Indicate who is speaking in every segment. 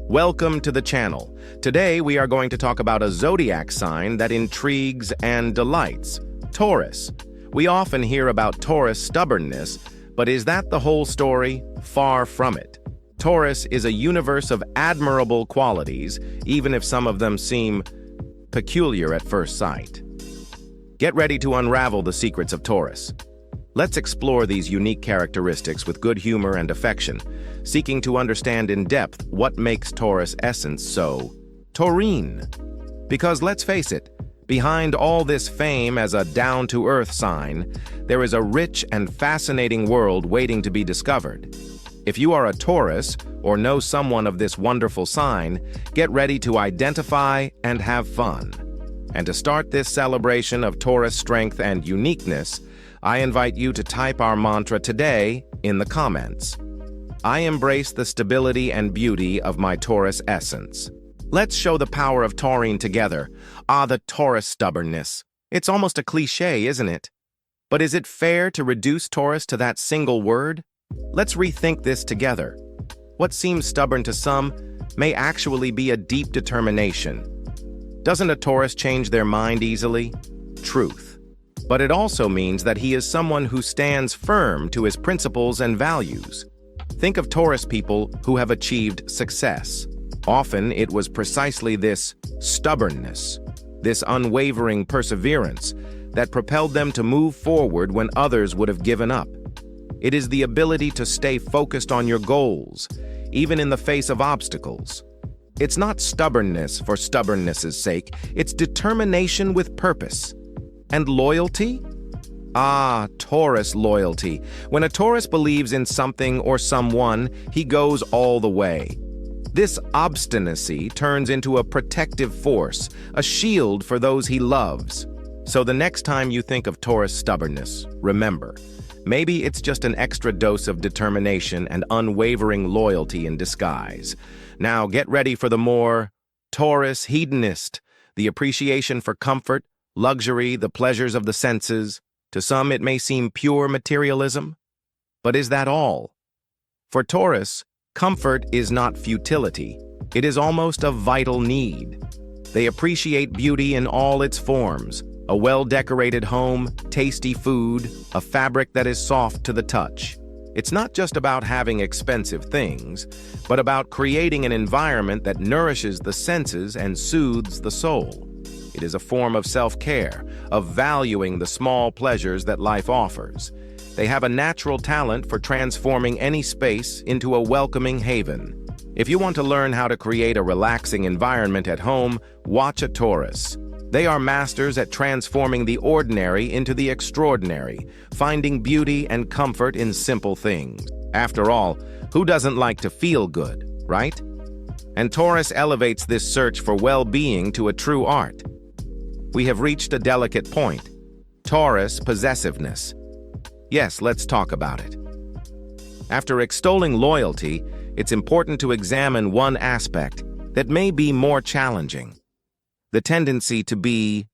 Speaker 1: Welcome to the channel. Today we are going to talk about a zodiac sign that intrigues and delights, Taurus. We often hear about Taurus stubbornness, but is that the whole story? Far from it. Taurus is a universe of admirable qualities, even if some of them seem peculiar at first sight. Get ready to unravel the secrets of Taurus. Let's explore these unique characteristics with good humor and affection, seeking to understand in depth what makes Taurus' essence so taurine. Because let's face it, behind all this fame as a down-to-earth sign, there is a rich and fascinating world waiting to be discovered. If you are a Taurus or know someone of this wonderful sign, get ready to identify and have fun. And to start this celebration of Taurus strength and uniqueness, I invite you to type our mantra today in the comments. I embrace the stability and beauty of my Taurus essence. Let's show the power of taurine together. The Taurus stubbornness. It's almost a cliche, isn't it? But is it fair to reduce Taurus to that single word? Let's rethink this together. What seems stubborn to some may actually be a deep determination. Doesn't a Taurus change their mind easily? Truth. But it also means that he is someone who stands firm to his principles and values. Think of Taurus people who have achieved success. Often it was precisely this stubbornness, this unwavering perseverance, that propelled them to move forward when others would have given up. It is the ability to stay focused on your goals, even in the face of obstacles. It's not stubbornness for stubbornness' sake, it's determination with purpose. And loyalty? Taurus loyalty. When a Taurus believes in something or someone, he goes all the way. This obstinacy turns into a protective force, a shield for those he loves. So the next time you think of Taurus stubbornness, remember, maybe it's just an extra dose of determination and unwavering loyalty in disguise. Now get ready for the more Taurus hedonist, the appreciation for comfort, luxury, the pleasures of the senses. To some, it may seem pure materialism. But is that all? For Taurus, comfort is not futility. It is almost a vital need. They appreciate beauty in all its forms. A well-decorated home, tasty food, a fabric that is soft to the touch. It's not just about having expensive things, but about creating an environment that nourishes the senses and soothes the soul. It is a form of self-care, of valuing the small pleasures that life offers. They have a natural talent for transforming any space into a welcoming haven. If you want to learn how to create a relaxing environment at home, watch a Taurus. They are masters at transforming the ordinary into the extraordinary, finding beauty and comfort in simple things. After all, who doesn't like to feel good, right? And Taurus elevates this search for well-being to a true art. We have reached a delicate point. Taurus possessiveness. Yes, let's talk about it. After extolling loyalty, it's important to examine one aspect that may be more challenging. The tendency to be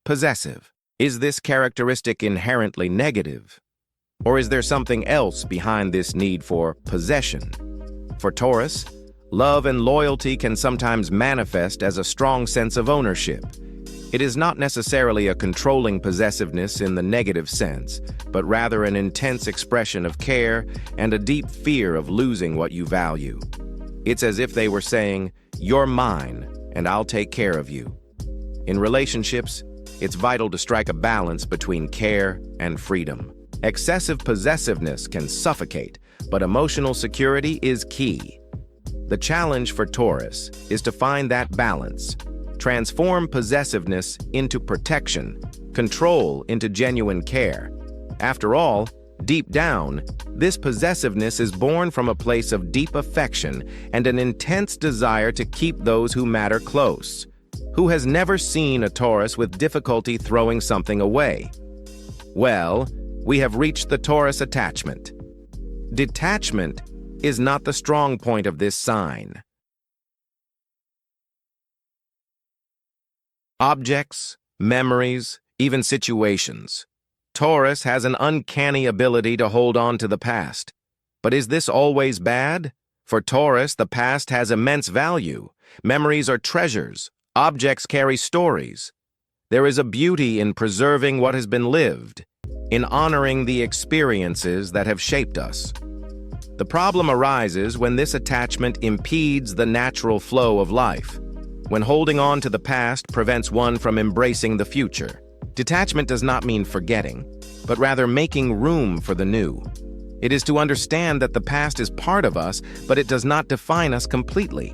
Speaker 1: possessive. Is this characteristic inherently negative? Or is there something else behind this need for possession? For Taurus, love and loyalty can sometimes manifest as a strong sense of ownership. It is not necessarily a controlling possessiveness in the negative sense, but rather an intense expression of care and a deep fear of losing what you value. It's as if they were saying, "You're mine, and I'll take care of you." In relationships, it's vital to strike a balance between care and freedom. Excessive possessiveness can suffocate, but emotional security is key. The challenge for Taurus is to find that balance. Transform possessiveness into protection, control into genuine care. After all, deep down, this possessiveness is born from a place of deep affection and an intense desire to keep those who matter close. Who has never seen a Taurus with difficulty throwing something away? Well, we have reached the Taurus attachment. Detachment is not the strong point of this sign. Objects, memories, even situations. Taurus has an uncanny ability to hold on to the past. But is this always bad? For Taurus, the past has immense value. Memories are treasures. Objects carry stories. There is a beauty in preserving what has been lived, in honoring the experiences that have shaped us. The problem arises when this attachment impedes the natural flow of life, when holding on to the past prevents one from embracing the future. Detachment does not mean forgetting, but rather making room for the new. It is to understand that the past is part of us, but it does not define us completely.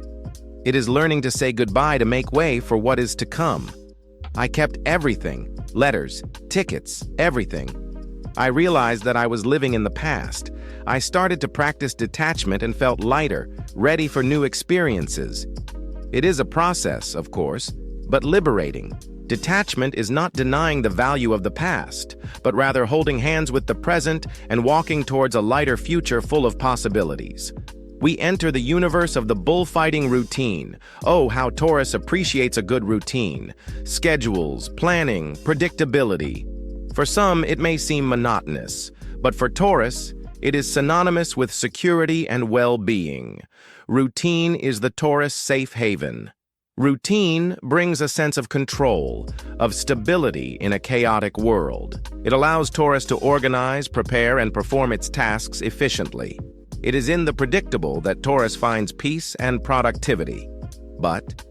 Speaker 1: It is learning to say goodbye to make way for what is to come. I kept everything, letters, tickets, everything. I realized that I was living in the past. I started to practice detachment and felt lighter, ready for new experiences. It is a process, of course, but liberating. Detachment is not denying the value of the past, but rather holding hands with the present and walking towards a lighter future full of possibilities. We enter the universe of the bullfighting routine. Oh, how Taurus appreciates a good routine. Schedules, planning, predictability. For some, it may seem monotonous, but for Taurus, it is synonymous with security and well-being. Routine is the Taurus safe haven. Routine brings a sense of control, of stability in a chaotic world. It allows Taurus to organize, prepare, and perform its tasks efficiently. It is in the predictable that Taurus finds peace and productivity. But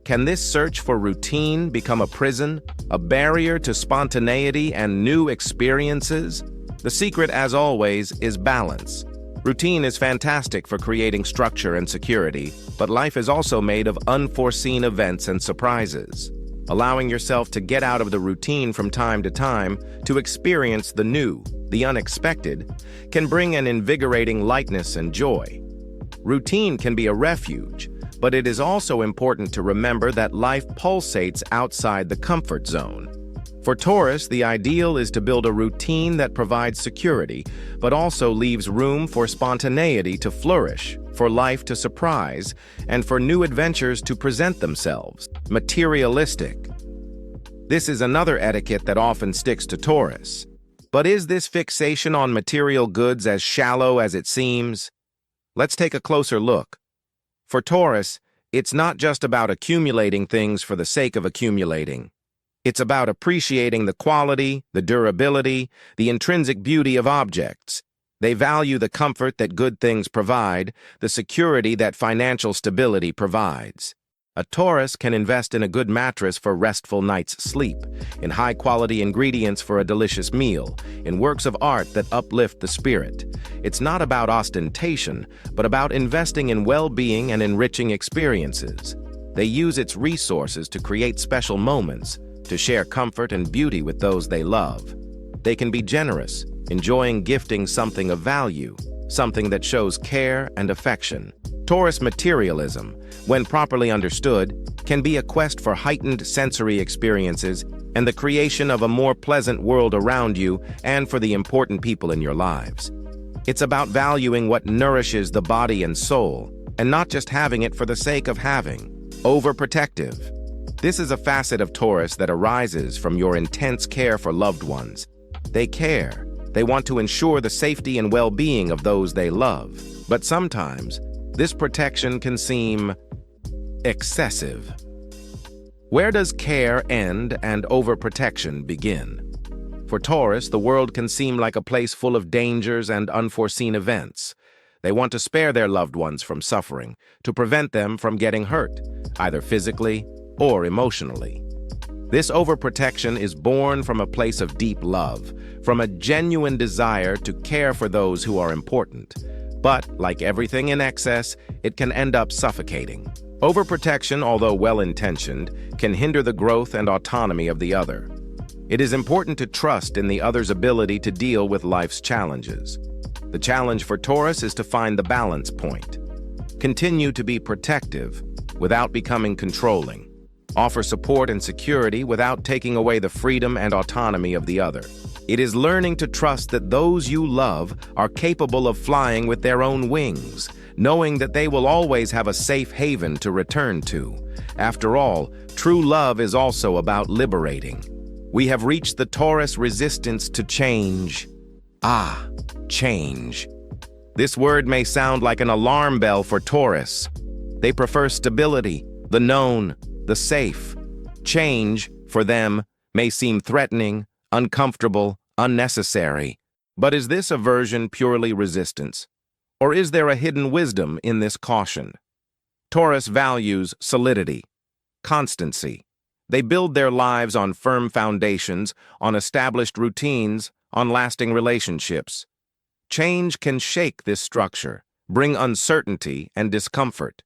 Speaker 1: can this search for routine become a prison, a barrier to spontaneity and new experiences? The secret, as always, is balance. Routine is fantastic for creating structure and security, but life is also made of unforeseen events and surprises. Allowing yourself to get out of the routine from time to time to experience the new, the unexpected, can bring an invigorating lightness and joy. Routine can be a refuge, but it is also important to remember that life pulsates outside the comfort zone. For Taurus, the ideal is to build a routine that provides security, but also leaves room for spontaneity to flourish, for life to surprise, and for new adventures to present themselves. Materialistic. This is another etiquette that often sticks to Taurus. But is this fixation on material goods as shallow as it seems? Let's take a closer look. For Taurus, it's not just about accumulating things for the sake of accumulating. It's about appreciating the quality, the durability, the intrinsic beauty of objects. They value the comfort that good things provide, the security that financial stability provides. A Taurus can invest in a good mattress for restful night's sleep, in high-quality ingredients for a delicious meal, in works of art that uplift the spirit. It's not about ostentation, but about investing in well-being and enriching experiences. They use its resources to create special moments, to share comfort and beauty with those they love. They can be generous, enjoying gifting something of value, something that shows care and affection. Taurus materialism, when properly understood, can be a quest for heightened sensory experiences and the creation of a more pleasant world around you and for the important people in your lives. It's about valuing what nourishes the body and soul, and not just having it for the sake of having. Overprotective. This is a facet of Taurus that arises from your intense care for loved ones. They care. They want to ensure the safety and well-being of those they love. But sometimes, this protection can seem excessive. Where does care end and overprotection begin? For Taurus, the world can seem like a place full of dangers and unforeseen events. They want to spare their loved ones from suffering, to prevent them from getting hurt, either physically or emotionally. This overprotection is born from a place of deep love, from a genuine desire to care for those who are important. But, like everything in excess, it can end up suffocating. Overprotection, although well-intentioned, can hinder the growth and autonomy of the other. It is important to trust in the other's ability to deal with life's challenges. The challenge for Taurus is to find the balance point. Continue to be protective without becoming controlling. Offer support and security without taking away the freedom and autonomy of the other. It is learning to trust that those you love are capable of flying with their own wings, knowing that they will always have a safe haven to return to. After all, true love is also about liberating. We have reached the Taurus resistance to change. Change. This word may sound like an alarm bell for Taurus. They prefer stability, the known, the safe. Change, for them, may seem threatening, uncomfortable, unnecessary. But is this aversion purely resistance? Or is there a hidden wisdom in this caution? Taurus values solidity, constancy. They build their lives on firm foundations, on established routines, on lasting relationships. Change can shake this structure, bring uncertainty and discomfort.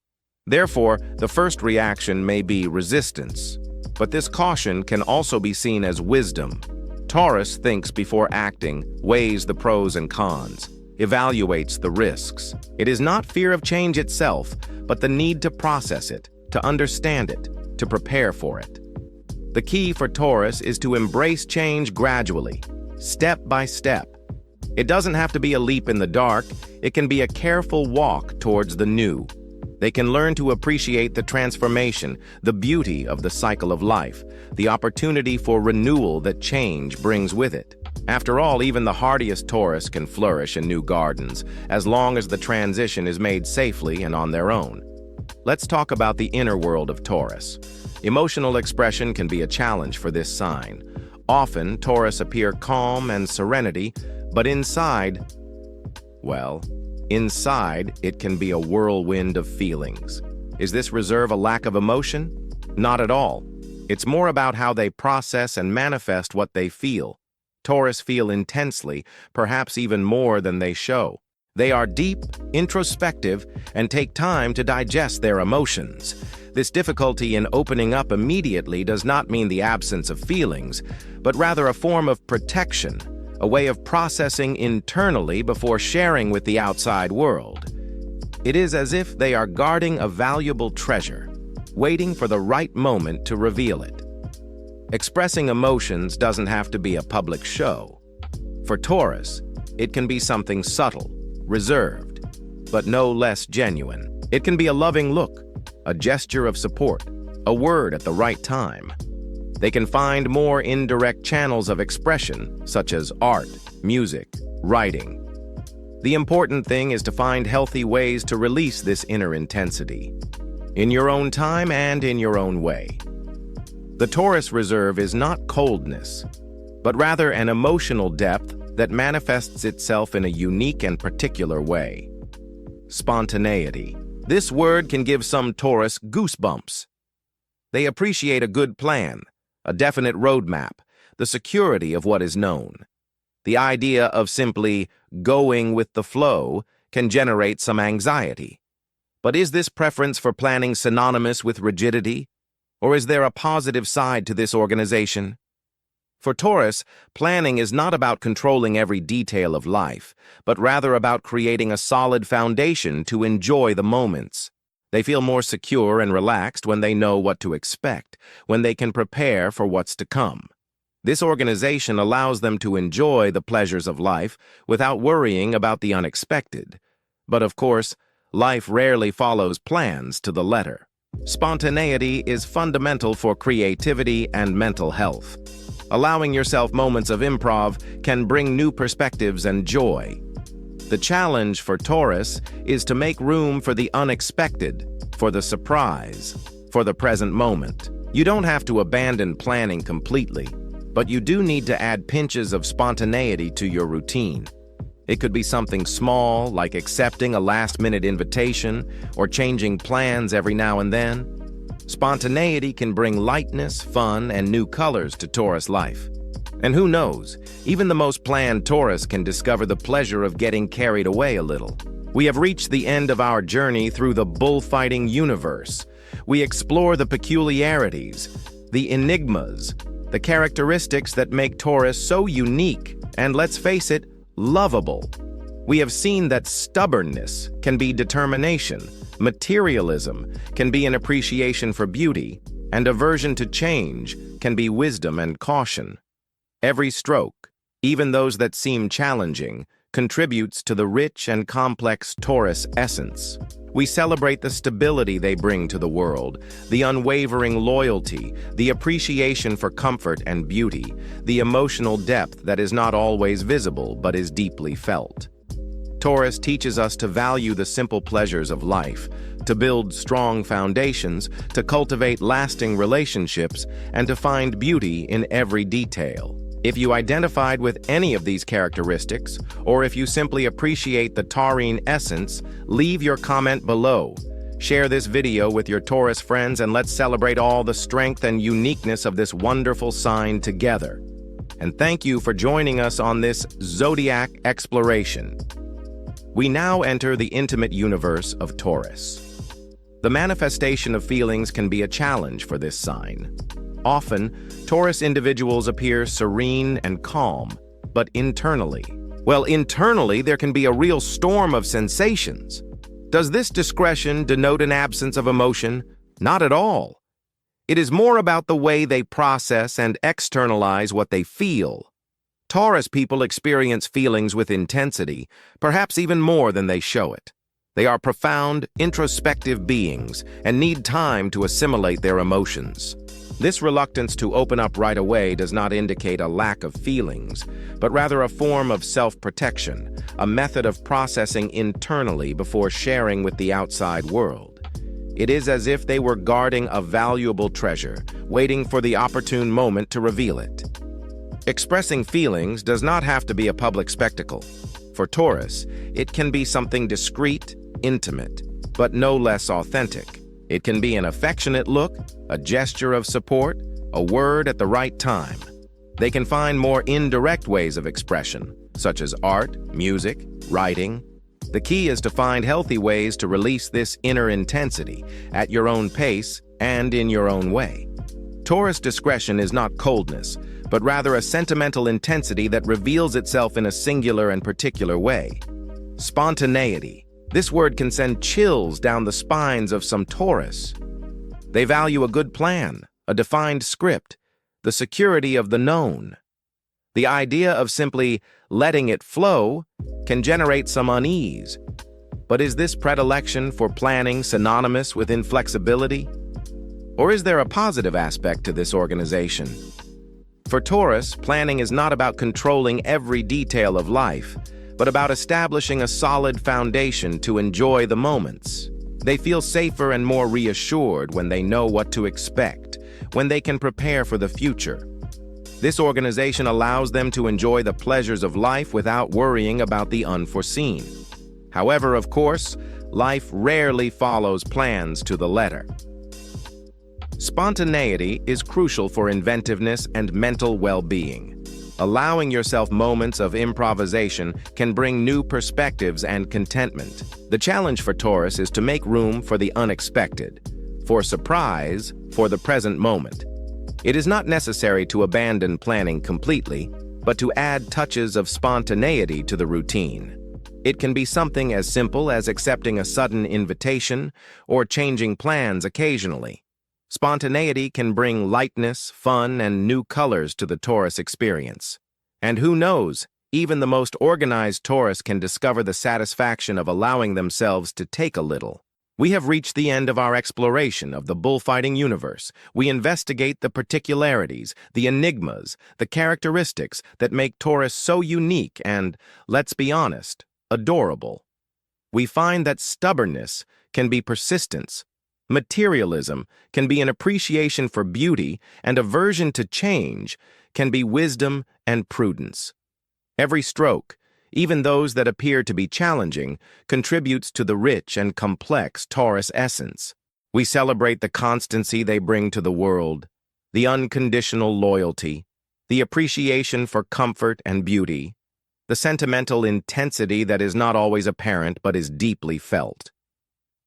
Speaker 1: Therefore, the first reaction may be resistance. But this caution can also be seen as wisdom. Taurus thinks before acting, weighs the pros and cons, evaluates the risks. It is not fear of change itself, but the need to process it, to understand it, to prepare for it. The key for Taurus is to embrace change gradually, step by step. It doesn't have to be a leap in the dark, it can be a careful walk towards the new. They can learn to appreciate the transformation, the beauty of the cycle of life, the opportunity for renewal that change brings with it. After all, even the hardiest Taurus can flourish in new gardens, as long as the transition is made safely and on their own. Let's talk about the inner world of Taurus. Emotional expression can be a challenge for this sign. Often, Taurus appear calm and serenity, but inside, it can be a whirlwind of feelings. Is this reserve a lack of emotion? Not at all. It's more about how they process and manifest what they feel. Taurus feel intensely, perhaps even more than they show. They are deep, introspective, and take time to digest their emotions. This difficulty in opening up immediately does not mean the absence of feelings, but rather a form of protection, a way of processing internally before sharing with the outside world. It is as if they are guarding a valuable treasure, waiting for the right moment to reveal it. Expressing emotions doesn't have to be a public show. For Taurus, it can be something subtle, reserved, but no less genuine. It can be a loving look, a gesture of support, a word at the right time. They can find more indirect channels of expression, such as art, music, writing. The important thing is to find healthy ways to release this inner intensity, in your own time and in your own way. The Taurus reserve is not coldness, but rather an emotional depth that manifests itself in a unique and particular way. Spontaneity. This word can give some Taurus goosebumps. They appreciate a good plan, a definite roadmap, the security of what is known. The idea of simply going with the flow can generate some anxiety. But is this preference for planning synonymous with rigidity? Or is there a positive side to this organization? For Taurus, planning is not about controlling every detail of life, but rather about creating a solid foundation to enjoy the moments. They feel more secure and relaxed when they know what to expect, when they can prepare for what's to come. This organization allows them to enjoy the pleasures of life without worrying about the unexpected. But of course, life rarely follows plans to the letter. Spontaneity is fundamental for creativity and mental health. Allowing yourself moments of improv can bring new perspectives and joy. The challenge for Taurus is to make room for the unexpected, for the surprise, for the present moment. You don't have to abandon planning completely, but you do need to add pinches of spontaneity to your routine. It could be something small, like accepting a last-minute invitation or changing plans every now and then. Spontaneity can bring lightness, fun, and new colors to Taurus life. And who knows, even the most planned Taurus can discover the pleasure of getting carried away a little. We have reached the end of our journey through the bullfighting universe. We explore the peculiarities, the enigmas, the characteristics that make Taurus so unique, and let's face it, lovable. We have seen that stubbornness can be determination, materialism can be an appreciation for beauty, and aversion to change can be wisdom and caution. Every stroke, even those that seem challenging, contributes to the rich and complex Taurus essence. We celebrate the stability they bring to the world, the unwavering loyalty, the appreciation for comfort and beauty, the emotional depth that is not always visible but is deeply felt. Taurus teaches us to value the simple pleasures of life, to build strong foundations, to cultivate lasting relationships, and to find beauty in every detail. If you identified with any of these characteristics, or if you simply appreciate the taurine essence, leave your comment below. Share this video with your Taurus friends and let's celebrate all the strength and uniqueness of this wonderful sign together. And thank you for joining us on this zodiac exploration. We now enter the intimate universe of Taurus. The manifestation of feelings can be a challenge for this sign. Often, Taurus individuals appear serene and calm, but internally, there can be a real storm of sensations. Does this discretion denote an absence of emotion? Not at all. It is more about the way they process and externalize what they feel. Taurus people experience feelings with intensity, perhaps even more than they show it. They are profound, introspective beings and need time to assimilate their emotions. This reluctance to open up right away does not indicate a lack of feelings, but rather a form of self-protection, a method of processing internally before sharing with the outside world. It is as if they were guarding a valuable treasure, waiting for the opportune moment to reveal it. Expressing feelings does not have to be a public spectacle. For Taurus, it can be something discreet, intimate, but no less authentic. It can be an affectionate look, a gesture of support, a word at the right time. They can find more indirect ways of expression, such as art, music, writing. The key is to find healthy ways to release this inner intensity at your own pace and in your own way. Taurus discretion is not coldness, but rather a sentimental intensity that reveals itself in a singular and particular way. Spontaneity. This word can send chills down the spines of some Taurus. They value a good plan, a defined script, the security of the known. The idea of simply letting it flow can generate some unease. But is this predilection for planning synonymous with inflexibility? Or is there a positive aspect to this organization? For Taurus, planning is not about controlling every detail of life, but about establishing a solid foundation to enjoy the moments. They feel safer and more reassured when they know what to expect, when they can prepare for the future. This organization allows them to enjoy the pleasures of life without worrying about the unforeseen. However, of course, life rarely follows plans to the letter. Spontaneity is crucial for inventiveness and mental well-being. Allowing yourself moments of improvisation can bring new perspectives and contentment. The challenge for Taurus is to make room for the unexpected, for surprise, for the present moment. It is not necessary to abandon planning completely, but to add touches of spontaneity to the routine. It can be something as simple as accepting a sudden invitation or changing plans occasionally. Spontaneity can bring lightness, fun, and new colors to the Taurus experience. And who knows, even the most organized Taurus can discover the satisfaction of allowing themselves to take a little. We have reached the end of our exploration of the bullfighting universe. We investigate the particularities, the enigmas, the characteristics that make Taurus so unique and, let's be honest, adorable. We find that stubbornness can be persistence. Materialism can be an appreciation for beauty, and aversion to change can be wisdom and prudence. Every stroke, even those that appear to be challenging, contributes to the rich and complex Taurus essence. We celebrate the constancy they bring to the world, the unconditional loyalty, the appreciation for comfort and beauty, the sentimental intensity that is not always apparent but is deeply felt.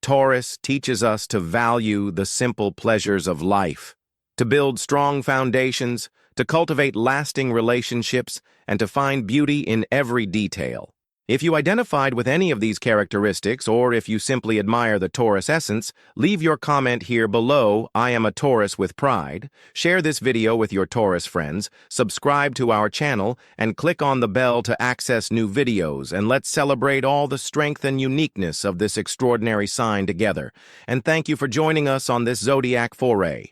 Speaker 1: Taurus teaches us to value the simple pleasures of life, to build strong foundations, to cultivate lasting relationships, and to find beauty in every detail. If you identified with any of these characteristics, or if you simply admire the Taurus essence, leave your comment here below. I am a Taurus with pride. Share this video with your Taurus friends, subscribe to our channel, and click on the bell to access new videos, and let's celebrate all the strength and uniqueness of this extraordinary sign together. And thank you for joining us on this zodiac foray.